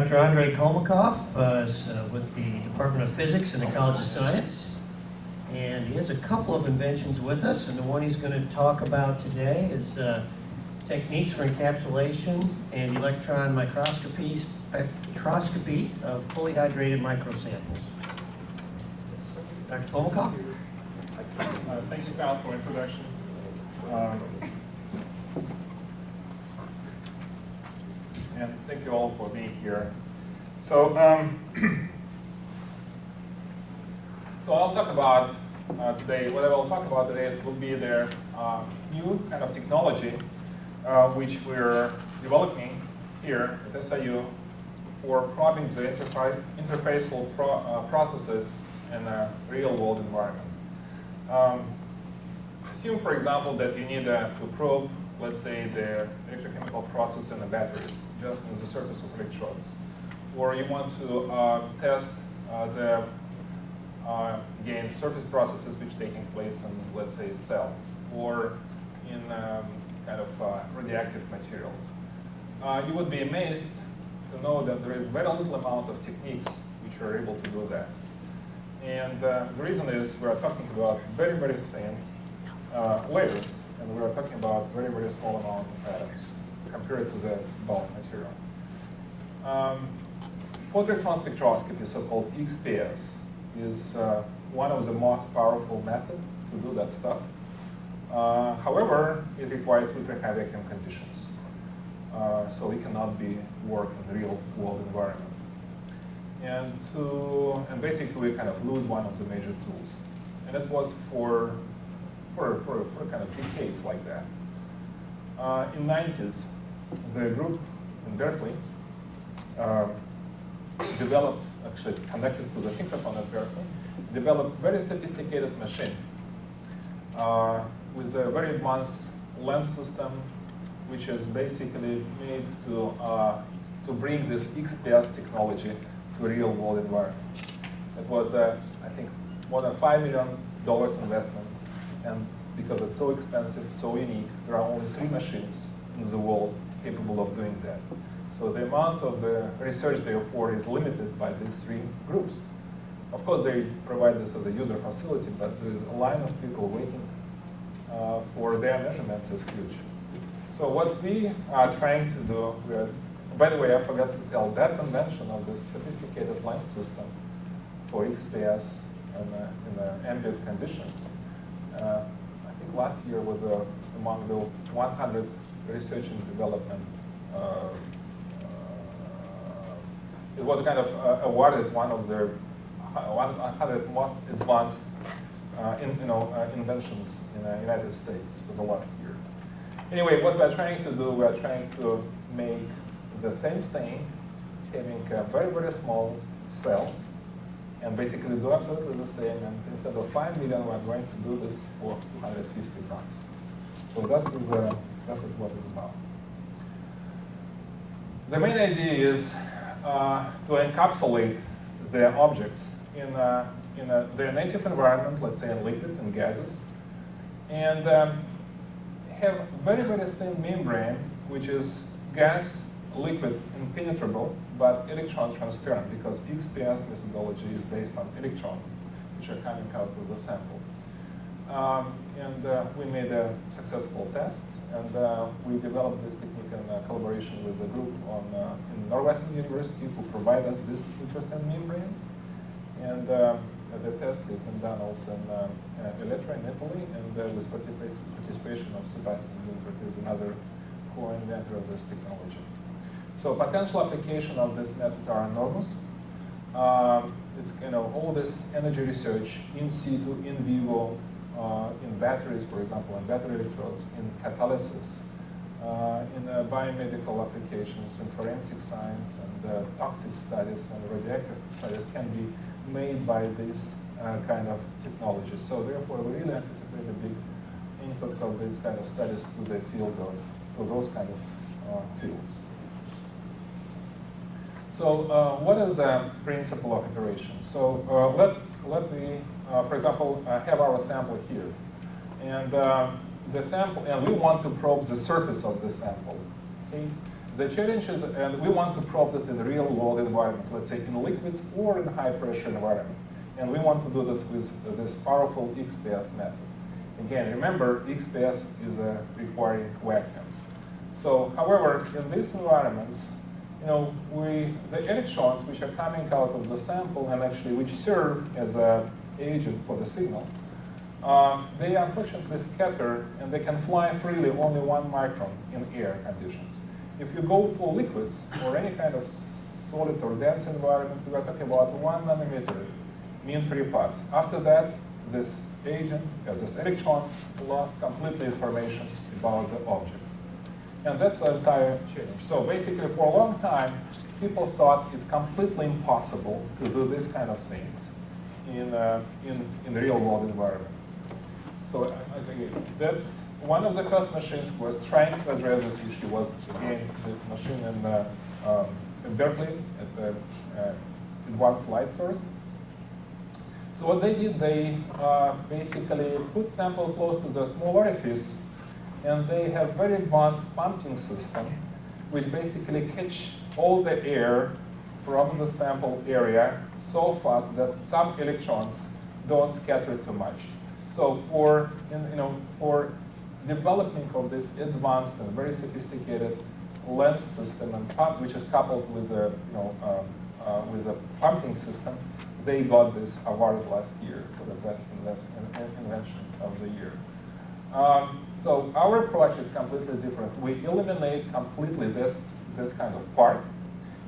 Dr. Andrei Kolmakov is with the Department of Physics in the College of Science. And he has a couple of inventions with us, and the one he's going to talk about today is techniques for encapsulation and electron microscopy spectroscopy of fully hydrated microsamples. Dr. Kolmakov? Thank you, Cal, for introduction. And thank you all for being here. So, so I'll talk about today, what I will talk about today will be the new kind of technology which we're developing here at SIU for probing the interfacial processes in a real-world environment. Assume, for example, that you need to probe, let's say, the electrochemical process in the batteries, just on the surface of electrodes. Or you want to test the again, surface processes which are taking place in, let's say, cells, or in kind of radioactive materials. You would be amazed to know that there is very little amount of techniques which are able to do that. And the reason is we are talking about very, very thin layers, and we are talking about very, very small amount of atoms compared to the bulk material. Photoelectron spectroscopy, so-called XPS, is one of the most powerful methods to do that stuff. However, it requires ultra-high vacuum conditions, so it cannot be worked in the real-world environment. And basically, we kind of lose one of the major tools, and it was for kind of decades like that. In the 90s, the group in Berkeley developed, actually connected to the synchrotron at Berkeley, developed very sophisticated machine with a very advanced lens system, which is basically made to bring this XPS technology to a real-world environment. It was, I think, more than $5 million investment, and because it's so expensive, so unique, there are only 3 machines in the world capable of doing that. So the amount of the research, therefore, is limited by these 3 groups. Of course, they provide this as a user facility, but the line of people waiting for their measurements is huge. So what we are trying to do, by the way, I forgot to tell, that convention of this sophisticated lens system for XPS in the ambient conditions, I think last year was among the 100 research and development. It was kind of awarded one of the 100 most advanced inventions in the United States for the last year. Anyway, what we're trying to do, we're trying to make the same thing, having a very, very small cell, and basically do absolutely the same. And instead of 5 million, we're going to do this for 250 tons. So that is what it's about. The main idea is to encapsulate the objects in their native environment, let's say in liquid and gases, and have very, very thin membrane, which is gas, liquid, impenetrable, but electron transparent, because XPS methodology is based on electrons, which are coming out of the sample. We made a successful test, and we developed this technique in collaboration with a group in Northwestern University who provide us these interesting membranes. And the test has been done also in Elettra in Italy, and with participation of Sebastian Lindbergh, who is another co-inventor of this technology. So potential application of this method are enormous. It's all this energy research in situ, in vivo, in batteries, for example, in battery electrodes, in catalysis, in biomedical applications, in forensic science, and toxic studies and radioactive studies can be made by this kind of technology. So therefore, we really anticipate a big input of these kind of studies to the field to those kind of fields. So what is the principle of operation? So let me, for example, have our sample here. And the sample, and we want to probe the surface of the sample. Okay? the challenge is, and we want to probe it in a real world environment, let's say in liquids or in high pressure environment. And we want to do this with this powerful XPS method. Again, remember, XPS is requiring vacuum. So, however, in these environments, the electrons which are coming out of the sample and actually which serve as an agent for the signal, they unfortunately scatter and they can fly freely only 1 micron in air conditions. If you go to liquids or any kind of solid or dense environment, we are talking about 1 nanometer mean free paths. After that, this agent, this electron, lost completely information about the object. And that's the entire change. So basically, for a long time, people thought it's completely impossible to do this kind of things in the real world environment. So again, that's one of the first machines who was trying to address this issue was, again, this machine in Berkeley at the Advanced Light Source. So what they did, they basically put sample close to the small orifice, and they have very advanced pumping system, which basically catch all the air from the sample area so fast that some electrons don't scatter too much. So for development of this advanced and very sophisticated lens system and pump, which is coupled with a pumping system, they got this award last year for the best invention of the year. So our approach is completely different. We eliminate completely this kind of part,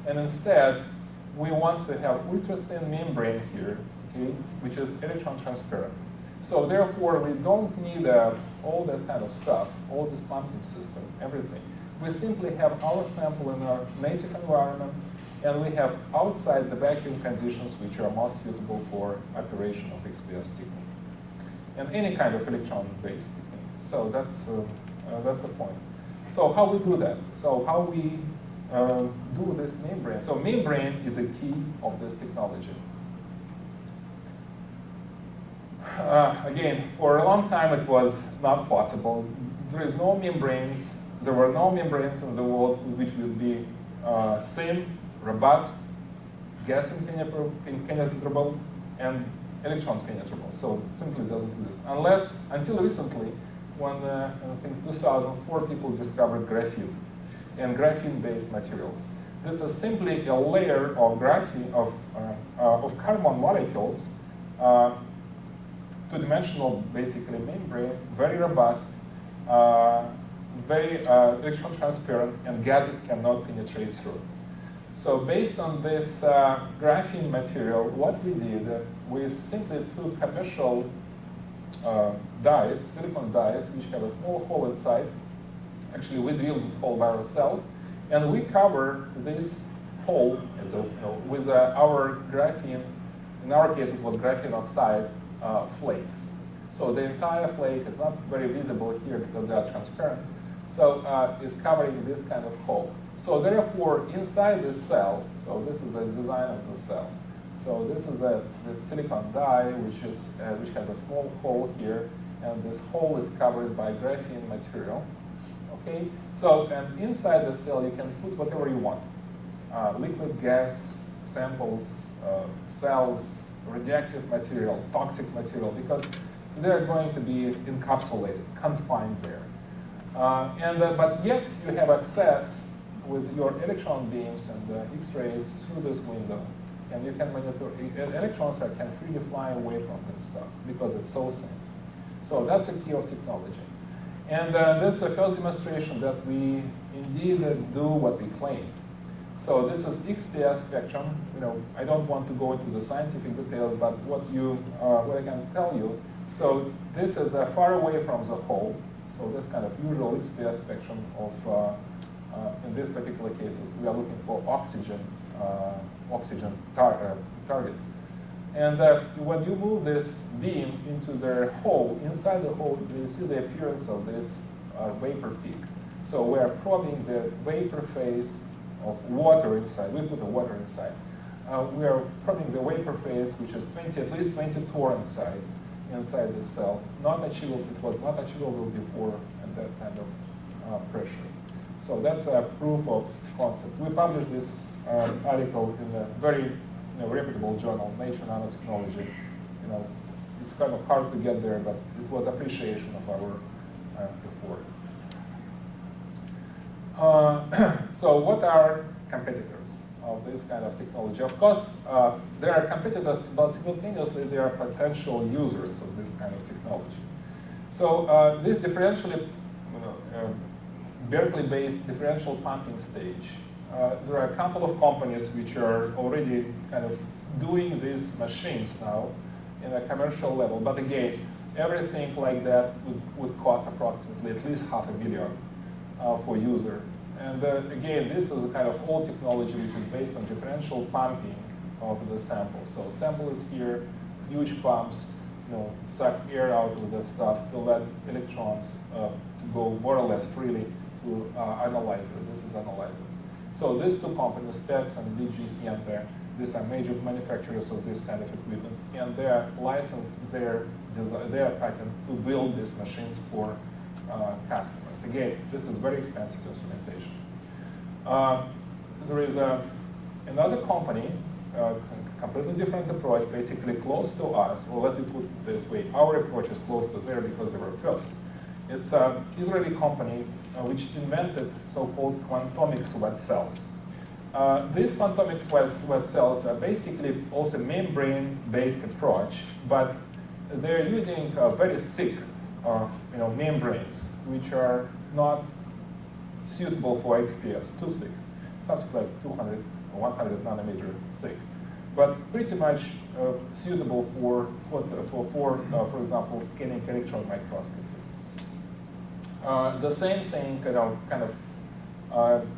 and instead we want to have ultra-thin membrane here, okay, which is electron transparent. So therefore, we don't need all this kind of stuff, all this pumping system, everything. We simply have our sample in our native environment, and we have outside the vacuum conditions which are most suitable for operation of XPS technique, and any kind of electron-based technique. So that's a point. So how we do that? So how we do this membrane? So membrane is a key of this technology. Again, for a long time it was not possible. There were no membranes in the world which would be thin, robust, gas impenetrable, and electron penetrable. So it simply doesn't exist. Until recently, when I think 2004 people discovered graphene and graphene-based materials. This is simply a layer of graphene, of carbon molecules, two-dimensional, basically, membrane, very robust, very electron transparent, and gases cannot penetrate through. So based on this graphene material, what we did, we simply took commercial dyes, silicon dyes, which have a small hole inside. Actually, we drilled this hole by ourselves, and we cover this hole with our graphene. In our case, it was graphene oxide flakes. So the entire flake is not very visible here because they are transparent. So it's covering this kind of hole. So therefore, inside this cell, so this is the design of the cell. So this is the silicon dye, which has a small hole here, and this hole is covered by graphene material. Okay. So and inside the cell, you can put whatever you want: liquid, gas, samples, cells, radioactive material, toxic material, because they're going to be encapsulated, confined there. But yet you have access with your electron beams and X-rays through this window, and you can monitor. Electrons can freely fly away from this stuff because it's so safe. So that's a key of technology. And this is the first demonstration that we indeed do what we claim. So this is XPS spectrum. I don't want to go into the scientific details, but what I can tell you. So this is far away from the hole. So this kind of usual XPS spectrum of, in this particular cases, we are looking for oxygen targets. And when you move this beam into the hole, inside the hole, you see the appearance of this vapor peak. So we are probing the vapor phase of water inside. We put the water inside. We are probing the vapor phase, which is at least 20 torr inside the cell. Not achievable. It was not achievable before at that kind of pressure. So that's a proof of concept. We published this article in a very reputable journal, Nature Nanotechnology. It's kind of hard to get there, but it was appreciation of our effort. So what are competitors of this kind of technology? Of course, there are competitors, but simultaneously there are potential users of this kind of technology. So this differentially, Berkeley-based differential pumping stage, there are a couple of companies which are already kind of doing these machines now in a commercial level. But again, everything like that would cost approximately at least $500,000 for user. And again, this is a kind of old technology which is based on differential pumping of the sample. So sample is here, huge pumps, suck air out of the stuff to let electrons to go more or less freely to analyzer. This is analyzer. So these two companies, Specs and DG Sienta, these are major manufacturers of this kind of equipment, and they are licensed their patent to build these machines for customers. Again, this is very expensive instrumentation. There is another company, completely different approach, basically close to us, or let me put it this way, our approach is close to theirs because they were first. It's an Israeli company which invented so-called quantomic sweat cells. These quantomic sweat cells are basically also membrane-based approach, but they're using very thick membranes, which are not suitable for XPS, too thick, something like 200 or 100 nanometer thick, but pretty much suitable for example, scanning electron microscopy. The same thing, kind of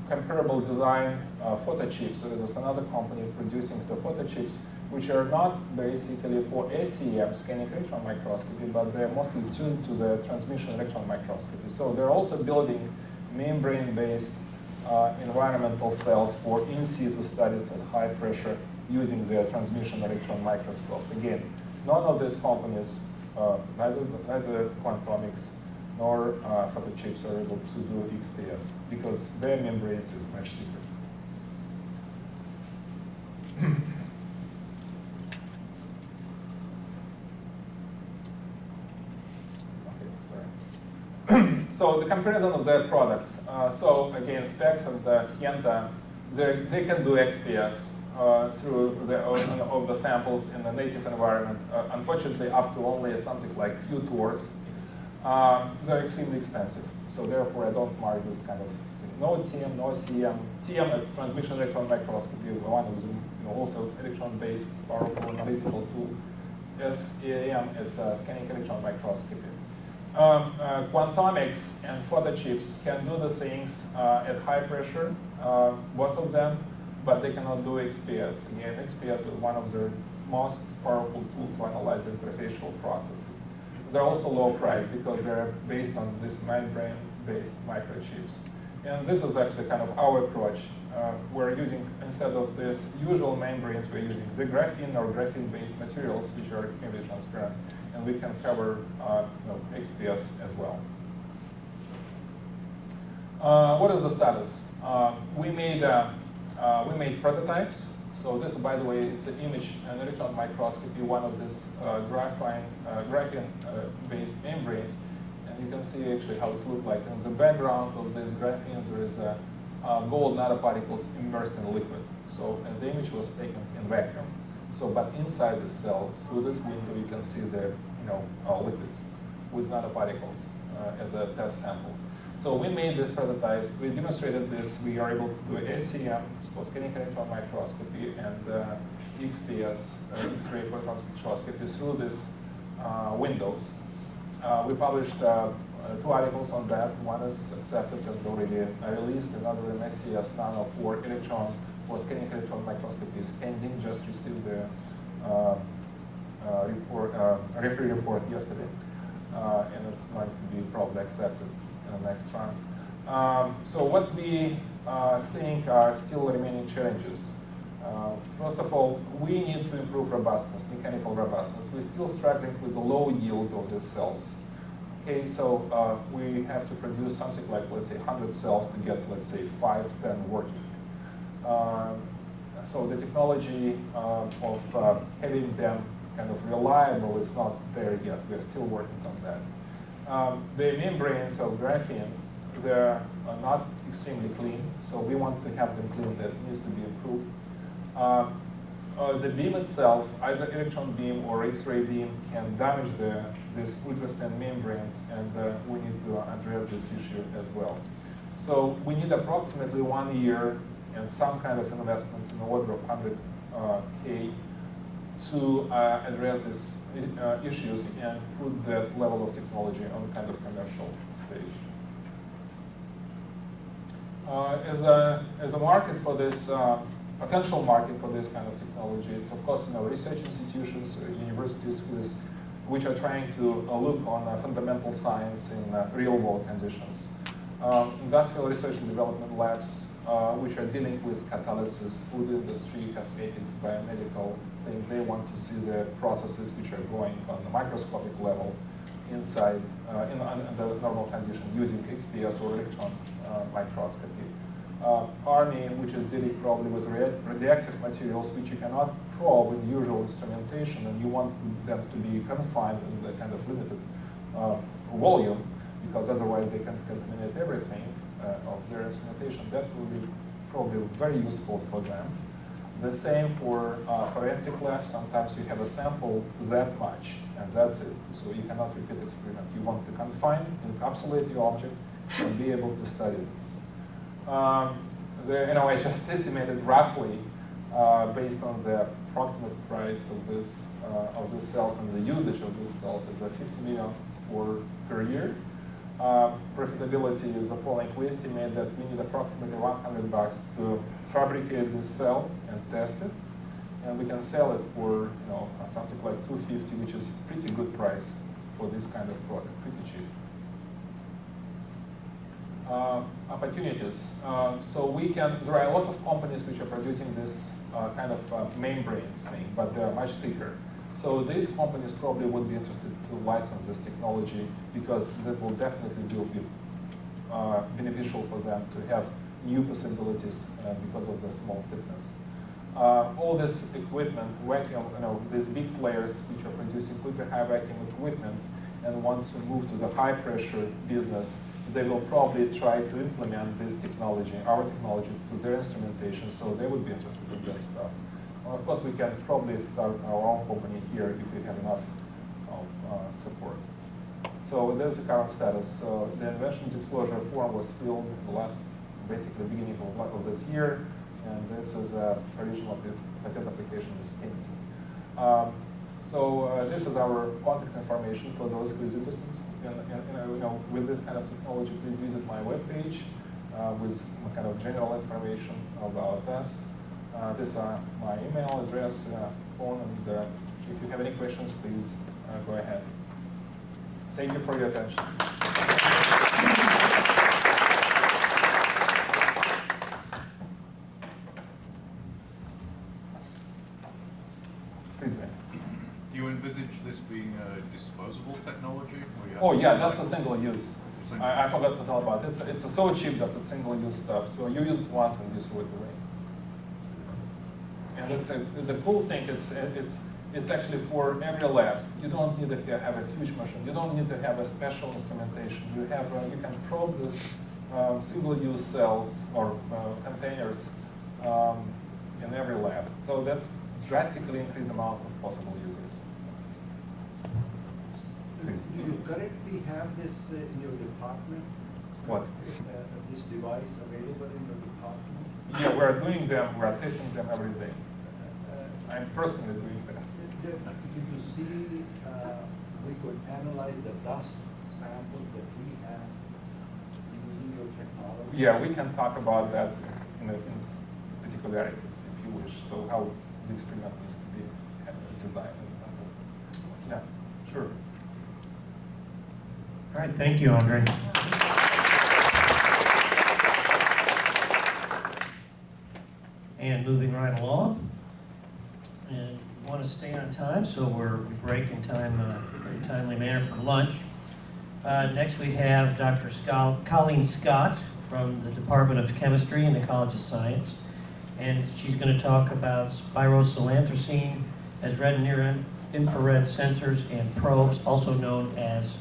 comparable design photochips. So there's another company producing the photochips, which are not basically for SEM, scanning electron microscopy, but they're mostly tuned to the transmission electron microscopy. So they're also building membrane-based environmental cells for in situ studies at high pressure using their transmission electron microscope. Again, none of these companies, neither Quantomics nor photochips are able to do XPS because their membranes is much thicker. So the comparison of their products. So again, Specs and Sienta, they can do XPS through of the samples in the native environment. Unfortunately, up to only something like few tours. They're extremely expensive. So therefore, I don't mark this kind of thing. No TM, no CM. TM, it's transmission electron microscopy. One of them, also electron-based powerful analytical tool. SEM, it's scanning electron microscopy. Quantomics and photochips can do the things at high pressure, both of them, but they cannot do XPS. Again, XPS is one of the most powerful tools to analyze interfacial processes. They're also low price because they're based on this membrane-based microchips. And this is actually kind of our approach. We're using, instead of this usual membranes, we're using the graphene or graphene-based materials, which are extremely transparent. And we can cover XPS as well. What is the status? We made prototypes. So this, by the way, it's an image, an electron microscopy, one of this graphene-based membranes. And you can see actually how it looks like. In the background of this graphene, there is gold nanoparticles immersed in liquid. So and the image was taken in vacuum. So, but inside the cell, through this window, you can see the liquids with nanoparticles as a test sample. So we made these prototypes. We demonstrated this. We are able to do SEM, so scanning electron microscopy, and XPS, X-ray photon spectroscopy through these windows. We published 2 articles on that. One is accepted and already released. Another in SCS Nano for electron. For scanning electron microscopy is pending, just received the referee report yesterday, and it's going to be probably accepted in the next round. So what we think are still remaining challenges. First of all, we need to improve robustness, mechanical robustness. We're still struggling with the low yield of the cells. okay, so we have to produce something like, let's say, 100 cells to get, let's say, 5, 10 working. So the technology of having them kind of reliable is not there yet. We are still working on that. The membranes of graphene, they're not extremely clean, so we want to have them clean. That needs to be improved. The beam itself, either electron beam or X-ray beam, can damage these ultrasound membranes, and we need to address this issue as well. So we need approximately 1 year and some kind of investment in the order of 100K to address these issues and put that level of technology on kind of commercial stage. As a market for this, potential market for this kind of technology, it's of course research institutions, universities which are trying to look on fundamental science in real-world conditions. Industrial research and development labs, which are dealing with catalysis, food industry, cosmetics, biomedical things. They want to see the processes which are going on the microscopic level inside, under normal condition, using XPS or electron microscopy. Army, which is dealing probably with radioactive materials which you cannot probe in usual instrumentation, and you want them to be confined in the kind of limited volume, because otherwise they can contaminate everything of their instrumentation. That will be probably very useful for them. The same for forensic labs. Sometimes you have a sample that much, and that's it. So you cannot repeat experiment. You want to confine, encapsulate your object, and be able to study this. I just estimated roughly, based on the approximate price of this cells and the usage of this cell, is a 50 million per year. Profitability is the following. We estimate that we need approximately $100 to fabricate this cell and test it, and we can sell it for something like $250, which is a pretty good price for this kind of product, pretty cheap. Opportunities. So there are a lot of companies which are producing this kind of membranes thing, but they're much thicker. So these companies probably would be interested to license this technology, because that will definitely be beneficial for them to have new possibilities because of the small thickness. All this equipment, vacuum, these big players which are producing super high vacuum equipment and want to move to the high pressure business, they will probably try to implement this technology, our technology, to their instrumentation, so they would be interested in that stuff. Of course, we can probably start our own company here if we have enough support. So there's the current status. So the invention disclosure form was filled in the basically beginning of this year, and this is a original patent application is pending. This is our contact information for those who visit us. And with this kind of technology, please visit my webpage with kind of general information about us. These are my email address, phone, and if you have any questions, please go ahead. Thank you for your attention. Please, man. Do you envisage this being a disposable technology? Oh yeah, that's a single use. I forgot to tell about it. It's so cheap that it's single use stuff. So you use it once and you throw it away. And the cool thing, it's actually for every lab. You don't need to have a huge machine. You don't need to have a special instrumentation. You can probe this single-use cells or containers in every lab. So that's drastically increased amount of possible users. Please. Do you currently have this in your department? What? This device available in your department? Yeah, we're doing them. We're testing them every day. I'm personally doing that. Did you see we could analyze the dust samples that we have using your technology? Yeah, we can talk about that in particularities if you wish. So how the experiment needs to be designed. Yeah, sure. All right, thank you, Andre. And moving right along. And we want to stay on time, so we break in time, very timely manner for lunch. Next we have Dr. Colleen Scott from the Department of Chemistry in the College of Science. And she's going to talk about spirosilanthrosine as red and near infrared sensors and probes, also known as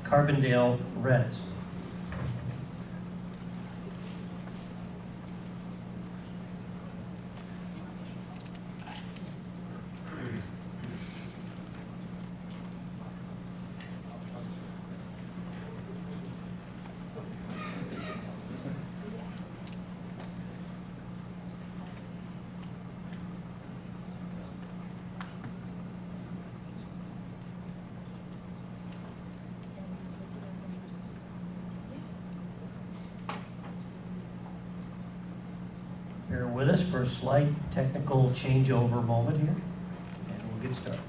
Carbondale Reds. Bear with us for a slight technical changeover moment here, and we'll get started.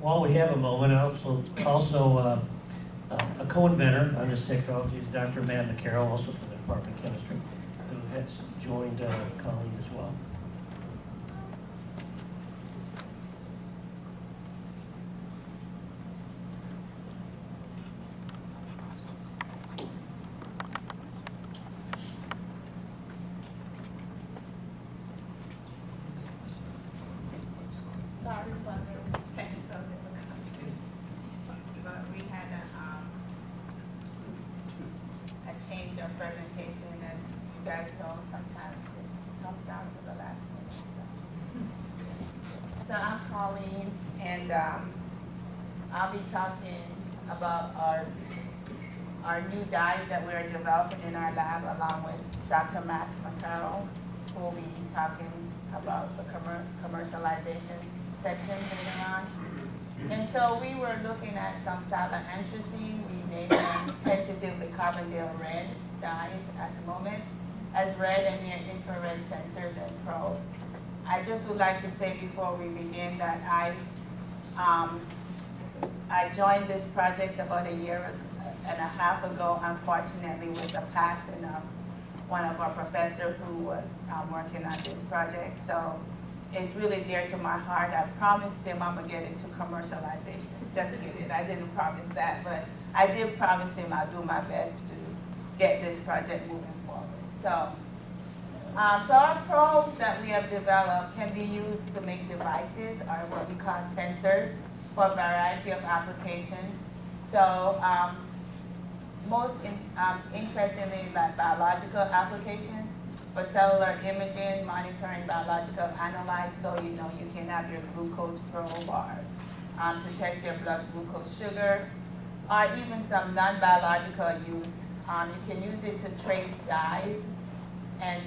While we have a moment, also a co-inventor on this technology is Dr. Matt McCarroll, also from the Department of Chemistry, who has joined Colleen as well. Sorry for the technical difficulties, but we had a change of presentation. As you guys know, sometimes it comes down to the last minute. So I'm Colleen, and I'll be talking about our new dyes that we're developing in our lab, along with Dr. Matt McCarroll, who will be talking about the commercialization section later on. And so we were looking at some silent anthracene. We named them tentatively Carbondale Red dyes at the moment as red and near infrared sensors and probe. I just would like to say before we begin that I joined this project about a year and a half ago, unfortunately, with the passing of one of our professors who was working on this project. So it's really dear to my heart. I promised him I'm gonna get into commercialization. Just kidding, I didn't promise that, but I did promise him I'll do my best to get this project moving forward. So our probes that we have developed can be used to make devices, or what we call sensors, for a variety of applications. So most interestingly, like biological applications, for cellular imaging, monitoring biological analytes, so you know you can have your glucose probe, or to test your blood glucose sugar, or even some non-biological use. You can use it to trace dyes, and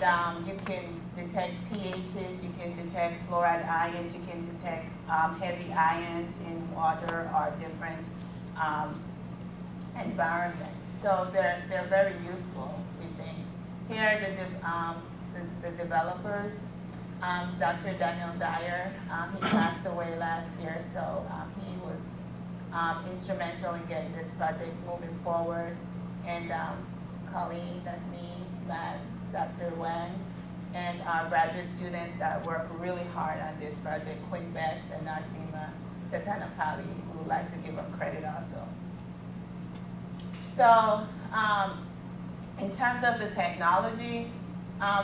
you can detect pHs, you can detect fluoride ions, you can detect heavy ions in water or different environments. So they're very useful, we think. Here are the developers. Dr. Daniel Dyer, he passed away last year, so he was instrumental in getting this project moving forward. And Colleen, that's me, Matt, Dr. Wang, and our graduate students that work really hard on this project, Quinn Best and Narsima Satanapali, who would like to give them credit also. So in terms of the technology,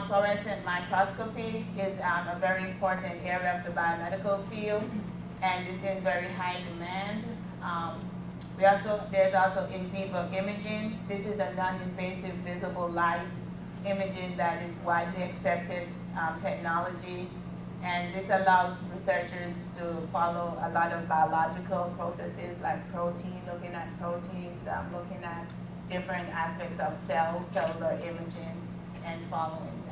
fluorescent microscopy is a very important area of the biomedical field, and is in very high demand. There's also in vivo imaging. This is a non-invasive visible light imaging that is widely accepted technology, and this allows researchers to follow a lot of biological processes like protein, looking at proteins, looking at different aspects of cellular imaging, and following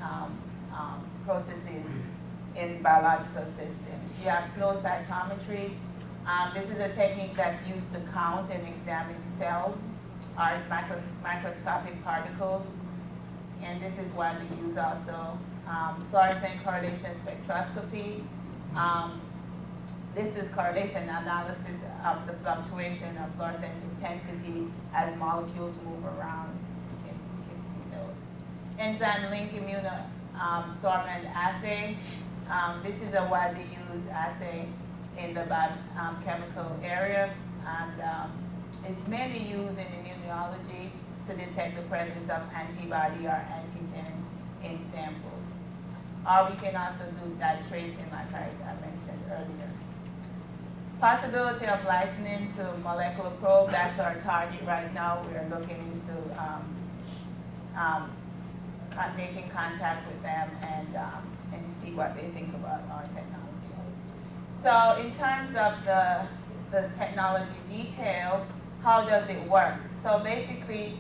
processes in biological systems. You have flow cytometry. This is a technique that's used to count and examine cells or microscopic particles, and this is widely used also. fluorescent correlation spectroscopy. This is correlation analysis of the fluctuation of fluorescence intensity as molecules move around. You can see those. Enzyme link immunosorbent assay. This is a widely used assay in the biochemical area, and it's mainly used in immunology to detect the presence of antibody or antigen in samples. Or we can also do that tracing like I mentioned earlier. Possibility of licensing to molecular probe, that's our target right now. We're looking into making contact with them and see what they think about our technology. So in terms of the technology detail, how does it work? So basically,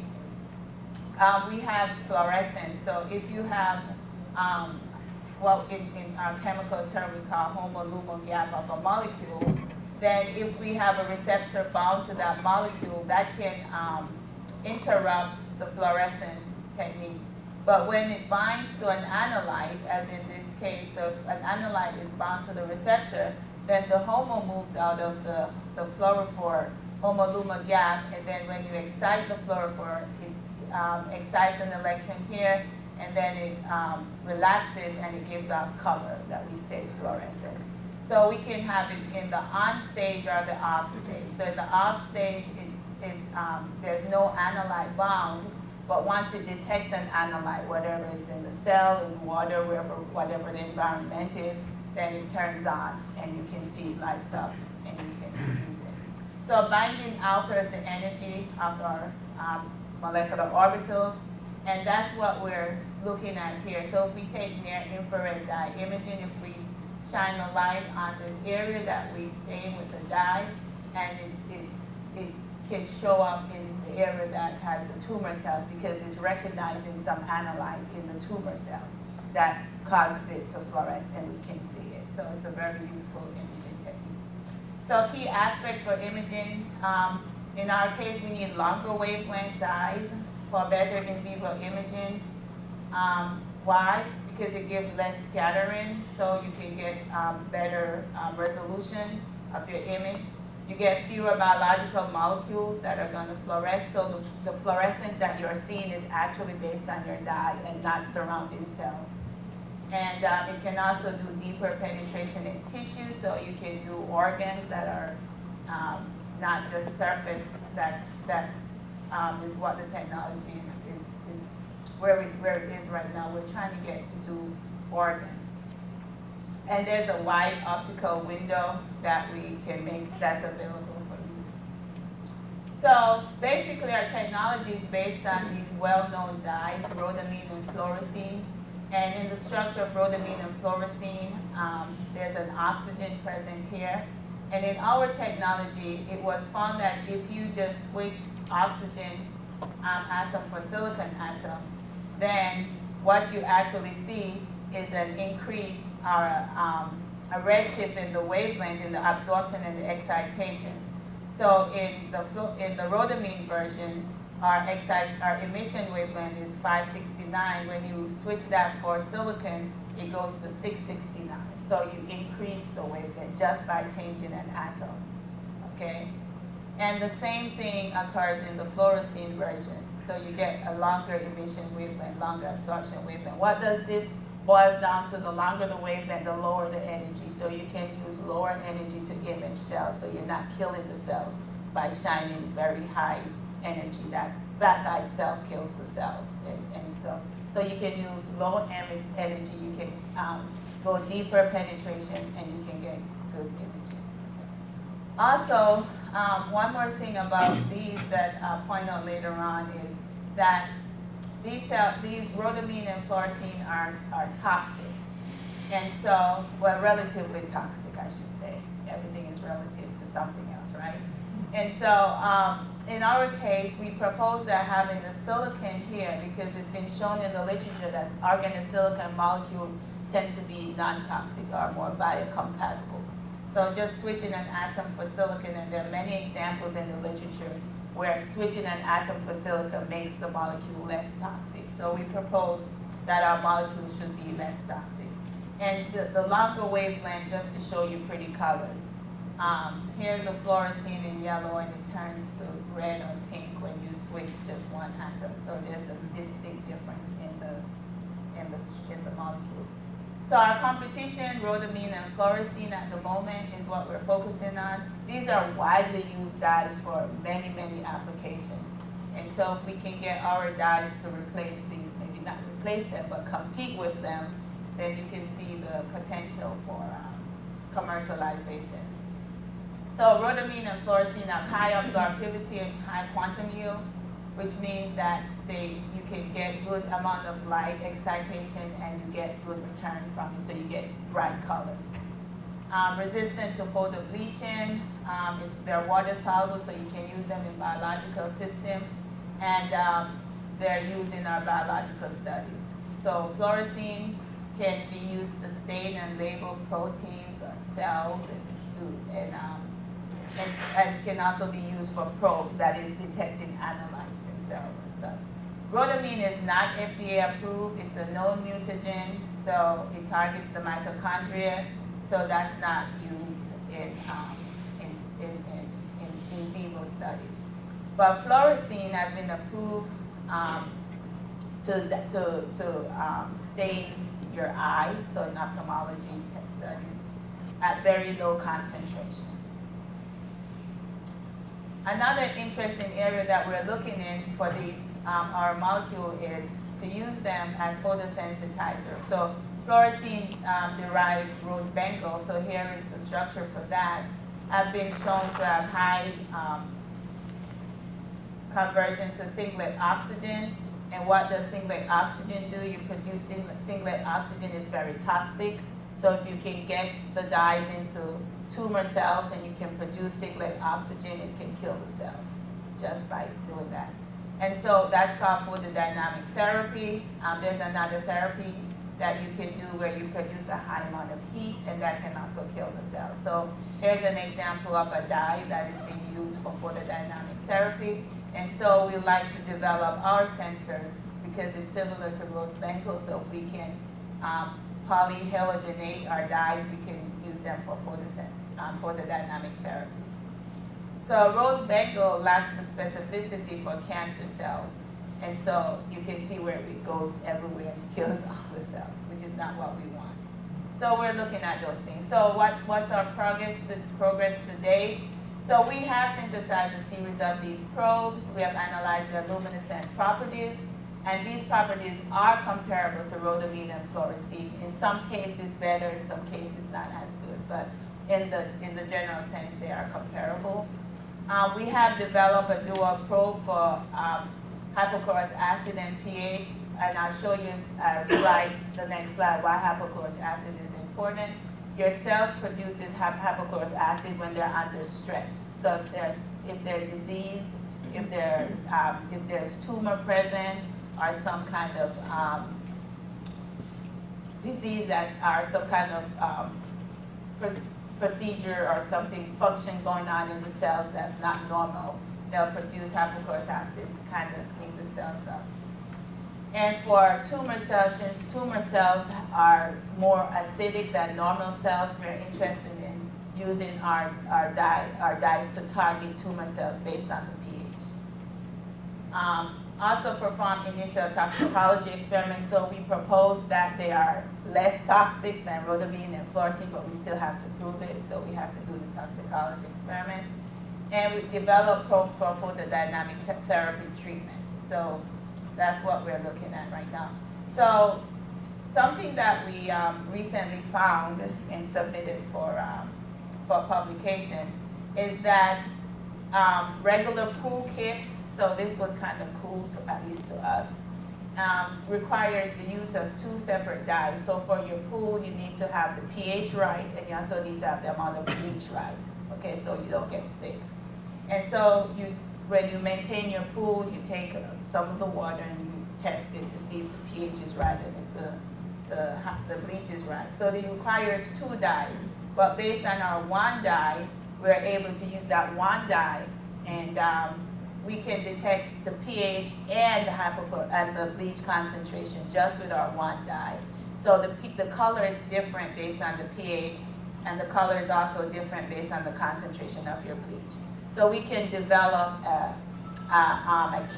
we have fluorescence. So if you have what in our chemical term we call homo-lumo gap of a molecule, then if we have a receptor bound to that molecule, that can interrupt the fluorescence technique. But when it binds to an analyte, as in this case, so if an analyte is bound to the receptor, then the HOMO moves out of the fluorophore homo-lumo gap, and then when you excite the fluorophore, it excites an electron here, and then it relaxes and it gives off color that we say is fluorescent. So we can have it in the on stage or the off stage. So in the off stage, there's no analyte bound, but once it detects an analyte, whatever it's in the cell, in water, whatever the environment is, then it turns on and you can see it lights up and you can use it. So binding alters the energy of our molecular orbitals, and that's what we're looking at here. So if we take near infrared dye imaging, if we shine a light on this area that we stain with the dye, and it can show up in the area that has the tumor cells because it's recognizing some analyte in the tumor cells that causes it to fluoresce, and we can see it. So it's a very useful imaging technique. So key aspects for imaging, in our case we need longer wavelength dyes for better in vivo imaging. Why? Because it gives less scattering, so you can get better resolution of your image. You get fewer biological molecules that are going to fluoresce, so the fluorescence that you're seeing is actually based on your dye and not surrounding cells. And it can also do deeper penetration in tissue, so you can do organs that are not just surface, that is what the technology is where it is right now. We're trying to get to do organs. And there's a wide optical window that we can make that's available for use. So basically our technology is based on these well-known dyes, rhodamine and fluorescein. And in the structure of rhodamine and fluorescein, there's an oxygen present here. And in our technology, it was found that if you just switch oxygen atom for silicon atom, then what you actually see is an increase or a redshift in the wavelength, in the absorption and the excitation. So in the rhodamine version, our emission wavelength is 569. When you switch that for silicon, it goes to 669. So you increase the wavelength just by changing an atom, okay? And the same thing occurs in the fluorescein version. So you get a longer emission wavelength, longer absorption wavelength. What does this boils down to? The longer the wavelength, the lower the energy. So you can use lower energy to image cells, so you're not killing the cells by shining very high energy. That by itself kills the cell and stuff. So you can use low energy, you can go deeper penetration, and you can get good imaging. Also, one more thing about these that I'll point out later on is that these rhodamine and fluorescein are toxic. And so, well, relatively toxic, I should say. Everything is relative to something else, right? And so, in our case, we propose that having the silicon here, because it's been shown in the literature that organosilicon molecules tend to be non-toxic or more biocompatible. So just switching an atom for silicon, and there are many examples in the literature where switching an atom for silicon makes the molecule less toxic. So we propose that our molecules should be less toxic. And the longer wavelength, just to show you pretty colors. Here's a fluorescein in yellow, and it turns to red or pink when you switch just one atom. So there's a distinct difference in the molecules. So our competition, rhodamine and fluorescein at the moment, is what we're focusing on. These are widely used dyes for many, many applications. And so if we can get our dyes to replace these, maybe not replace them, but compete with them, then you can see the potential for commercialization. So rhodamine and fluorescein have high absorptivity and high quantum yield, which means that you can get good amount of light excitation and you get good return from it, so you get bright colors. Resistant to photo bleaching, they're water soluble, so you can use them in biological systems, and they're used in our biological studies. So fluorescein can be used to stain and label proteins or cells, and can also be used for probes, that is detecting analytes in cells and stuff. Rhodamine is not FDA approved. It's a known mutagen, so it targets the mitochondria, so that's not used in vivo studies. But fluorescein has been approved to stain your eye, so in ophthalmology test studies, at very low concentration. Another interesting area that we're looking in for these, our molecule, is to use them as photosensitizer. So fluorescein derived rose bengal, so here is the structure for that, have been shown to have high conversion to singlet oxygen. And what does singlet oxygen do? You produce singlet oxygen is very toxic. So if you can get the dyes into tumor cells and you can produce singlet oxygen, it can kill the cells just by doing that. And so that's called photodynamic therapy. There's another therapy that you can do where you produce a high amount of heat, and that can also kill the cells. So here's an example of a dye that is being used for photodynamic therapy. And so we like to develop our sensors because it's similar to rose bengal, so if we can polyhalogenate our dyes, we can use them for photodynamic therapy. So rose bengal lacks the specificity for cancer cells, and so you can see where it goes everywhere and kills all the cells, which is not what we want. So we're looking at those things. So what's our progress today? So we have synthesized a series of these probes. We have analyzed their luminescent properties, and these properties are comparable to rhodamine and fluorescein. In some cases better, in some cases not as good, but in the general sense they are comparable. We have developed a dual probe for hypochlorous acid and pH, and I'll show you the next slide, why hypochlorous acid is important. Your cells produces hypochlorous acid when they're under stress. So if they're diseased, if there's tumor present, or some kind of disease or some kind of procedure or something, function going on in the cells that's not normal, they'll produce hypochlorous acid to kind of clean the cells up. And for tumor cells, since tumor cells are more acidic than normal cells, we're interested in using our dyes to target tumor cells based on the pH. Also perform initial toxicology experiments, so we propose that they are less toxic than rhodamine and fluorescein, but we still have to prove it, so we have to do the toxicology experiments. And we develop probes for photodynamic therapy treatments. So that's what we're looking at right now. So something that we recently found and submitted for publication is that regular pool kits, so this was kind of cool, at least to us, requires the use of two separate dyes. So for your pool, you need to have the pH right, and you also need to have the amount of bleach right, okay, so you don't get sick. And so when you maintain your pool, you take some of the water and you test it to see if the pH is right and if the bleach is right. So it requires two dyes, but based on our one dye, we're able to use that one dye and we can detect the pH and the bleach concentration just with our one dye. So the color is different based on the pH, and the color is also different based on the concentration of your bleach. So we can develop a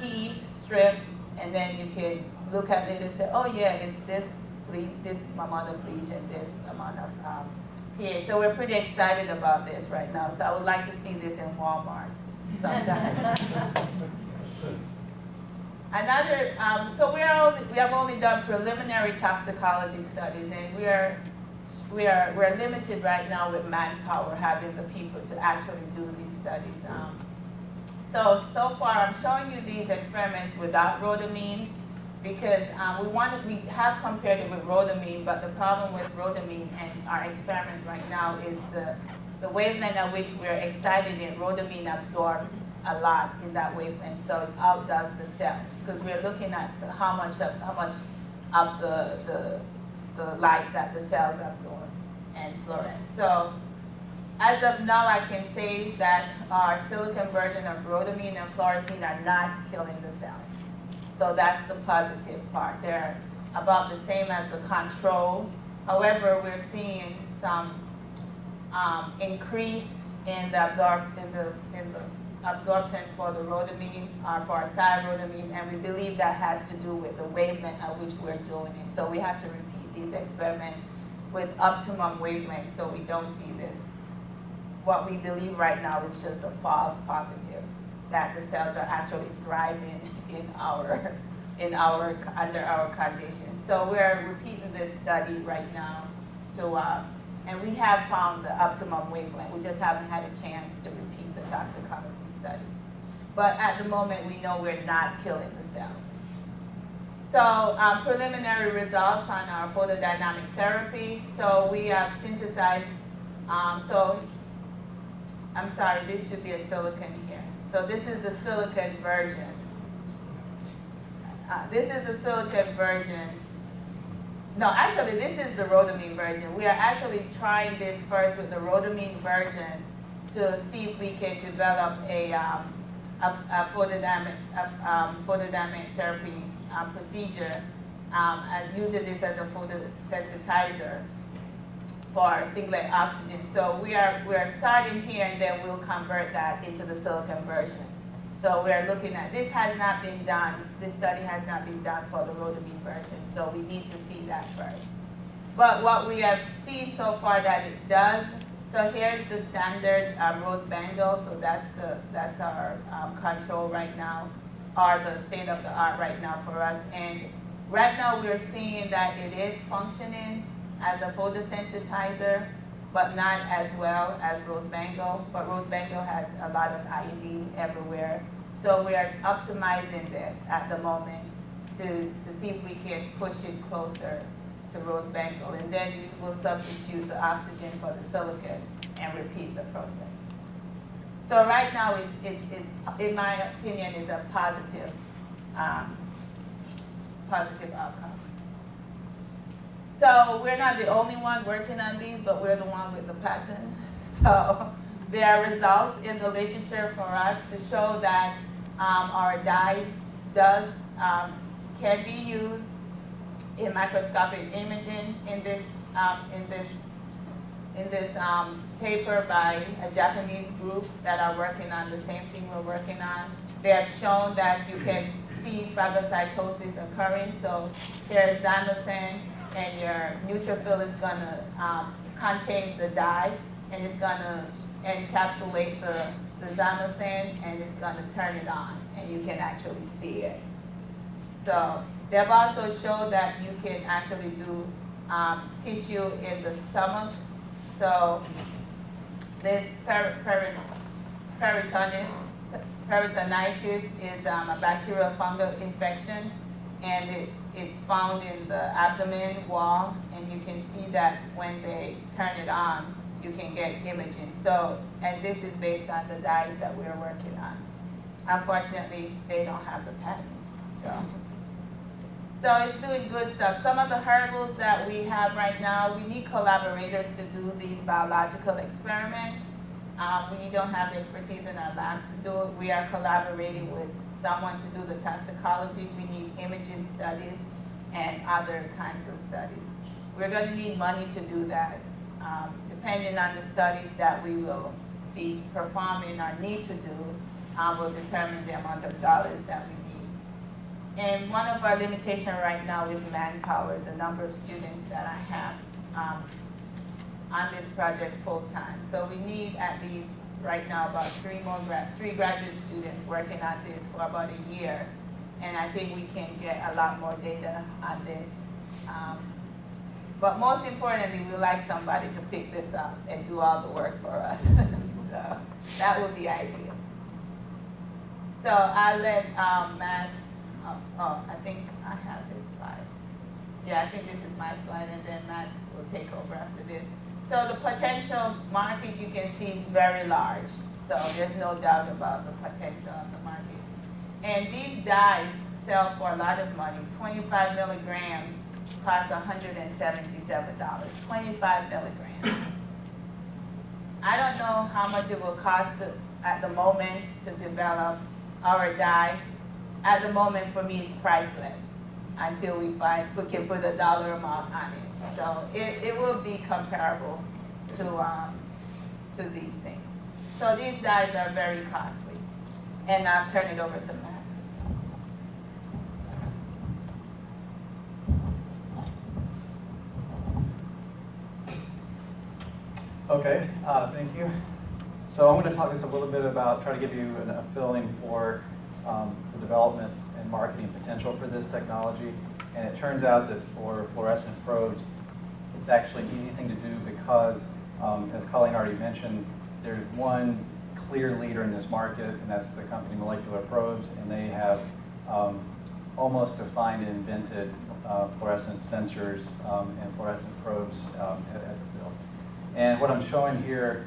key strip, and then you can look at it and say, oh yeah, it's this bleach, this amount of bleach and this amount of pH. So we're pretty excited about this right now. So I would like to see this in Walmart sometime. Another, so we have only done preliminary toxicology studies, and we're limited right now with manpower, having the people to actually do these studies. So far I'm showing you these experiments without rhodamine because we have compared it with rhodamine, but the problem with rhodamine and our experiment right now is the wavelength at which we're excited in. Rhodamine absorbs a lot in that wavelength, so it outdoes the cells because we're looking at how much of the light that the cells absorb and fluoresce. So as of now, I can say that our silicon version of rhodamine and fluorescein are not killing the cells. So that's the positive part. They're about the same as the control. However, we're seeing some increase in the absorption for the rhodamine, for our rhodamine, and we believe that has to do with the wavelength at which we're doing it. So we have to repeat these experiments with optimum wavelength so we don't see this. What we believe right now is just a false positive, that the cells are actually thriving under our conditions. So we're repeating this study right now and we have found the optimum wavelength. We just haven't had a chance to repeat the toxicology study. But at the moment, we know we're not killing the cells. So preliminary results on our photodynamic therapy. So we have synthesized, I'm sorry, this should be a silicon here. So this is the silicon version. This is the silicon version. No, actually, this is the rhodamine version. We are actually trying this first with the rhodamine version to see if we can develop a photodynamic therapy procedure and using this as a photosensitizer for singlet oxygen. So we are starting here, and then we'll convert that into the silicon version. So we are looking at, this has not been done, this study has not been done for the rhodamine version, so we need to see that first. But what we have seen so far that it does, so here's the standard rose bangle, so that's our control right now, or the state of the art right now for us. And right now we're seeing that it is functioning as a photosensitizer, but not as well as rose bangle. But rose bangle has a lot of iodine everywhere. So we are optimizing this at the moment to see if we can push it closer to rose bangle. And then we will substitute the oxygen for the silicon and repeat the process. So right now, it's in my opinion, is a positive outcome. So we're not the only one working on these, but we're the one with the patent. So there are results in the literature for us to show that our dyes can be used in microscopic imaging in this paper by a Japanese group that are working on the same thing we're working on. They have shown that you can see phagocytosis occurring. So here's xanosan, and your neutrophil is going to contain the dye, and it's going to encapsulate the xanosan, and it's going to turn it on, and you can actually see it. So they've also showed that you can actually do tissue in the stomach. So this peritonitis is a bacterial fungal infection, and it's found in the abdomen wall, and you can see that when they turn it on, you can get imaging. So, and this is based on the dyes that we're working on. Unfortunately, they don't have the patent. So it's doing good stuff. Some of the hurdles that we have right now, we need collaborators to do these biological experiments. We don't have the expertise in our labs to do it. We are collaborating with someone to do the toxicology. We need imaging studies and other kinds of studies. We're going to need money to do that. Depending on the studies that we will be performing or need to do, will determine the amount of dollars that we need. And one of our limitations right now is manpower, the number of students that I have on this project full-time. So we need at least right now about three graduate students working on this for about a year. And I think we can get a lot more data on this. But most importantly, we like somebody to pick this up and do all the work for us. So that would be ideal. So I'll let Matt, I think I have this slide. Yeah, I think this is my slide, and then Matt will take over after this. So the potential market you can see is very large. So there's no doubt about the potential of the market. And these dyes sell for a lot of money. 25 milligrams costs $177, 25 milligrams. I don't know how much it will cost at the moment to develop our dye. At the moment, for me, it's priceless until we can put a dollar amount on it. So it will be comparable to these things. So these dyes are very costly. And I'll turn it over to Matt. Okay, thank you. So I'm going to talk just a little bit about, try to give you a feeling for the development and marketing potential for this technology. And it turns out that for fluorescent probes, it's actually an easy thing to do because, as Colleen already mentioned, there's one clear leader in this market, and that's the company Molecular Probes, and they have almost defined and invented fluorescent sensors and fluorescent probes as a field. And what I'm showing here,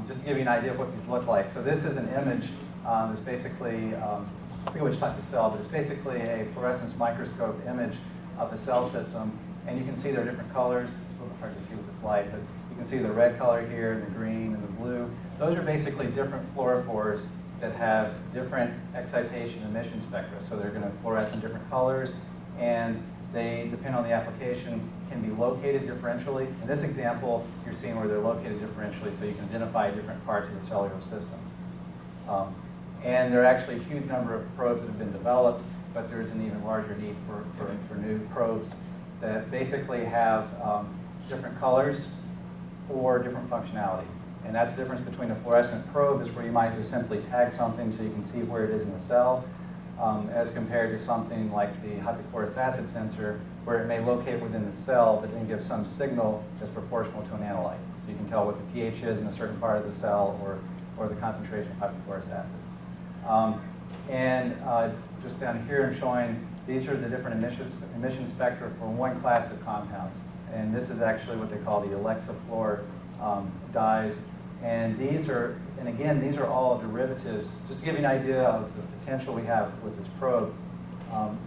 just to give you an idea of what these look like. So this is an image that's basically, I forget which type of cell, but it's basically a fluorescence microscope image of the cell system. And you can see there are different colors. It's a little hard to see with this light, but you can see the red color here, and the green, and the blue. Those are basically different fluorophores that have different excitation emission spectra. So they're going to fluoresce in different colors, and they, depending on the application, can be located differentially. In this example, you're seeing where they're located differentially so you can identify different parts of the cellular system. And there are actually a huge number of probes that have been developed, but there's an even larger need for new probes that basically have different colors or different functionality. And that's the difference between a fluorescent probe, is where you might just simply tag something so you can see where it is in the cell, as compared to something like the hypochlorous acid sensor, where it may locate within the cell, but then give some signal that's proportional to an analyte. So you can tell what the pH is in a certain part of the cell, or the concentration of hypochlorous acid. Just down here I'm showing, these are the different emission spectra for one class of compounds. And this is actually what they call the Alexa fluor dyes. And these are all derivatives. Just to give you an idea of the potential we have with this probe,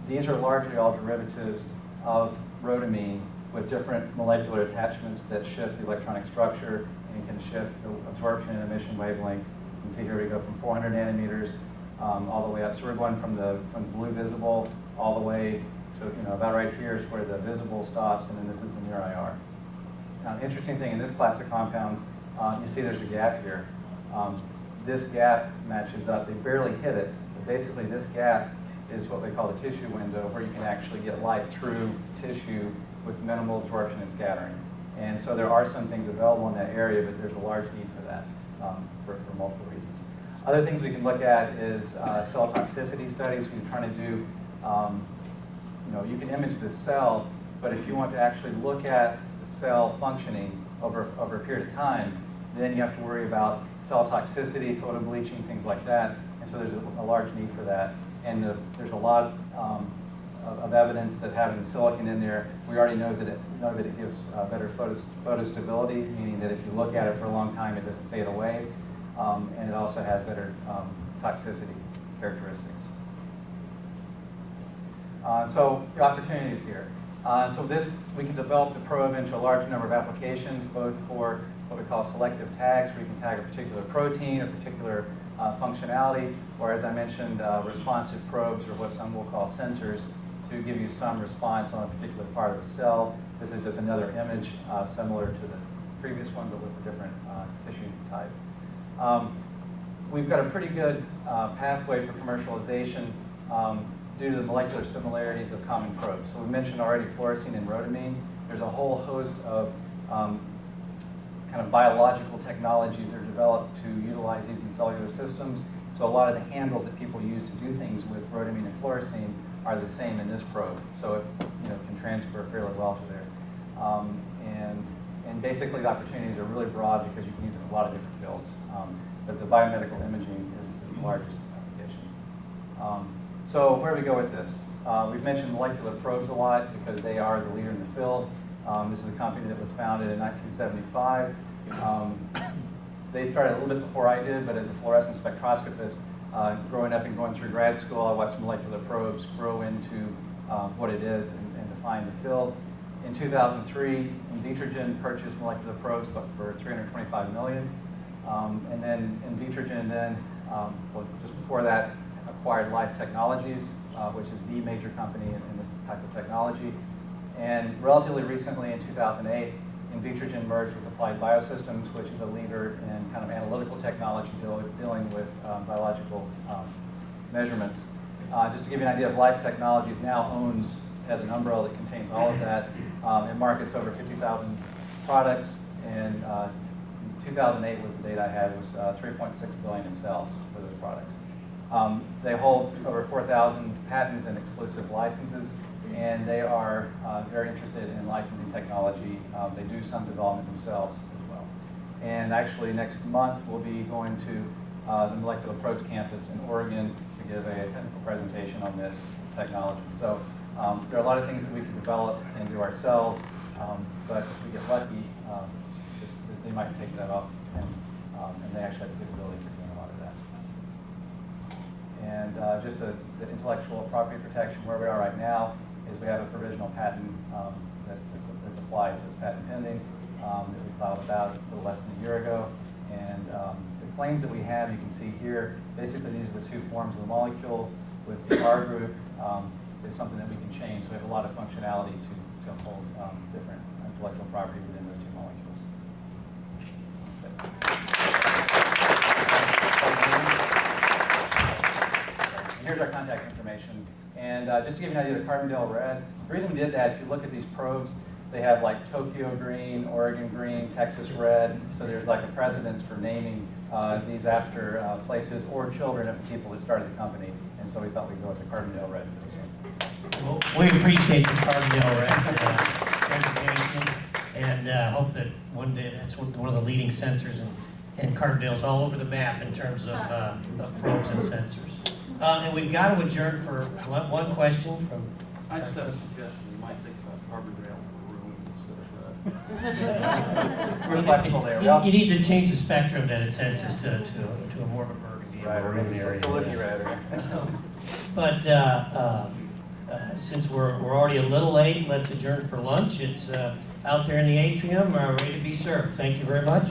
these are largely all derivatives of rhodamine with different molecular attachments that shift the electronic structure and can shift the absorption and emission wavelength. You can see here we go from 400 nanometers all the way up. So we're going from the blue visible all the way to, about right here is where the visible stops, and then this is the near IR. Now, an interesting thing in this class of compounds, you see there's a gap here. This gap matches up. They barely hit it, but basically this gap is what they call the tissue window, where you can actually get light through tissue with minimal absorption and scattering. And so there are some things available in that area, but there's a large need for that for multiple reasons. Other things we can look at is cell toxicity studies. We're trying to do, you can image the cell, but if you want to actually look at the cell functioning over a period of time, then you have to worry about cell toxicity, photo-bleaching, things like that. And so there's a large need for that. And there's a lot of evidence that having silicon in there, we already know that it gives better photo stability, meaning that if you look at it for a long time, it doesn't fade away. And it also has better toxicity characteristics. So the opportunities here. So we can develop the probe into a large number of applications, both for what we call selective tags, where you can tag a particular protein or particular functionality, or as I mentioned, responsive probes, or what some will call sensors, to give you some response on a particular part of the cell. This is just another image similar to the previous one, but with a different tissue type. We've got a pretty good pathway for commercialization due to the molecular similarities of common probes. So we mentioned already fluorescein and rhodamine. There's a whole host of kind of biological technologies that are developed to utilize these in cellular systems. So a lot of the handles that people use to do things with rhodamine and fluorescein are the same in this probe. So it can transfer fairly well to there. And basically the opportunities are really broad because you can use it in a lot of different fields. But the biomedical imaging is the largest application. So where do we go with this? We've mentioned molecular probes a lot because they are the leader in the field. This is a company that was founded in 1975. They started a little bit before I did, but as a fluorescent spectroscopist, growing up and going through grad school, I watched molecular probes grow into what it is and define the field. In 2003, Invitrogen purchased molecular probes, but for $325 million. And then Invitrogen just before that, acquired Life Technologies, which is the major company in this type of technology. And relatively recently, in 2008, Invitrogen merged with Applied Biosystems, which is a leader in kind of analytical technology dealing with biological measurements. Just to give you an idea of Life Technologies now has an umbrella that contains all of that. It markets over 50,000 products, and 2008 was the date I had, was 3.6 billion in sales for those products. They hold over 4,000 patents and exclusive licenses, and they are very interested in licensing technology. They do some development themselves as well. And actually next month we'll be going to the Molecular Probes campus in Oregon to give a technical presentation on this technology. So there are a lot of things that we can develop and do ourselves, but if we get lucky, they might take that up, and they actually have the capability for doing a lot of that. And just the intellectual property protection, where we are right now is we have a provisional patent that's applied, so it's patent pending, that we filed about a little less than a year ago. And the claims that we have, you can see here, basically these are the two forms of the molecule. With the R group, is something that we can change, so we have a lot of functionality to hold different intellectual property within those two molecules. Here's our contact information. And just to give you an idea of Carbondale red, the reason we did that, if you look at these probes, they have like Tokyo green, Oregon green, Texas red. So there's like a precedence for naming these after places or children of the people that started the company. And so we thought we'd go with the Carbondale red for this one. Well, we appreciate the Carbondale red presentation, and hope that one day that's one of the leading sensors, and Carbondale's all over the map in terms of probes and sensors. And we've got to adjourn for one question from. I just have a suggestion. You might think about Carbondale in the room instead of We're flexible there. You need to change the spectrum that it senses to a more of a burgundy. Right, or maybe Soliki red. But since we're already a little late, let's adjourn for lunch. It's out there in the atrium, ready to be served. Thank you very much.